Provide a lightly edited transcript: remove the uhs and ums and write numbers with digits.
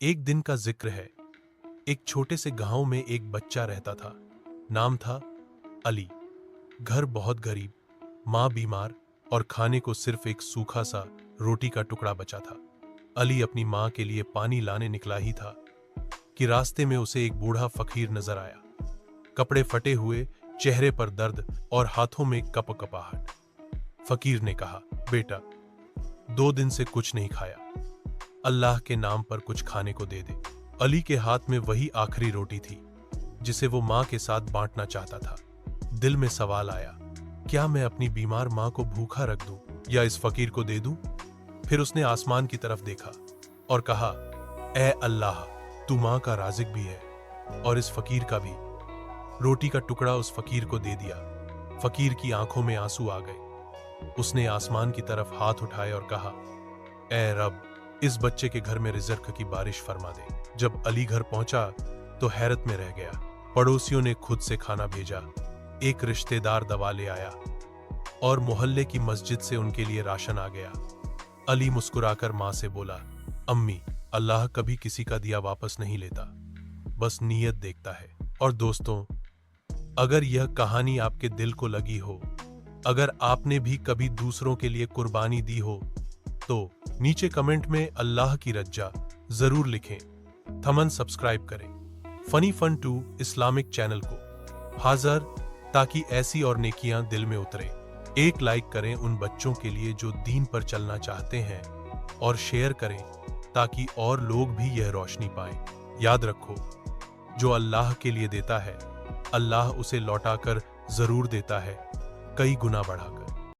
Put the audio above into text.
एक दिन का जिक्र है। एक छोटे से गांव में एक बच्चा रहता था। नाम था अली। घर बहुत गरीब, माँ बीमार और खाने को सिर्फ एक सूखा सा रोटी का टुकड़ा बचा था। अली अपनी माँ के लिए पानी लाने निकला ही था कि रास्ते में उसे एक बूढ़ा फकीर नजर आया। कपड़े फटे हुए, चेहरे पर दर्द और हाथों में कपकपाहट। फकीर ने कहा, बेटा, 2 दिन से कुछ नहीं खाया, अल्लाह के नाम पर कुछ खाने को दे दे। अली के हाथ में वही आखिरी रोटी थी जिसे वो माँ के साथ बांटना चाहता था। दिल में सवाल आया, क्या मैं अपनी बीमार माँ को भूखा रख दूं या इस फकीर को दे दूं? फिर उसने आसमान की तरफ देखा और कहा, ऐ अल्लाह, तू माँ का राज़िक भी है और इस फकीर का भी। रोटी का टुकड़ा उस फकीर को दे दिया। फकीर की आंखों में आंसू आ गए। उसने आसमान की तरफ हाथ उठाए और कहा, ऐ रब, इस बच्चे के घर में रिज़्क की बारिश फरमा दे। जब अली घर पहुंचा तो हैरत में रह गया। पड़ोसियों ने खुद से खाना भेजा, एक रिश्तेदार दवा ले आया और मोहल्ले की मस्जिद से उनके लिए राशन आ गया। अली मुस्कुराकर माँ से बोला, अम्मी, अल्लाह कभी किसी का दिया वापस नहीं लेता, बस नीयत देखता है। और दोस्तों, अगर यह कहानी आपके दिल को लगी हो, अगर आपने भी कभी दूसरों के लिए कुर्बानी दी हो, तो नीचे कमेंट में अल्लाह की रज्जा जरूर लिखें। थमन सब्सक्राइब करें फनी फन टू इस्लामिक चैनल को हाजिर, ताकि ऐसी और नेकियां दिल में उतरे। एक लाइक करें उन बच्चों के लिए जो दीन पर चलना चाहते हैं और शेयर करें ताकि और लोग भी यह रोशनी पाएं। याद रखो, जो अल्लाह के लिए देता है, अल्लाह उसे लौटाकर जरूर देता है, कई गुना बढ़ाकर।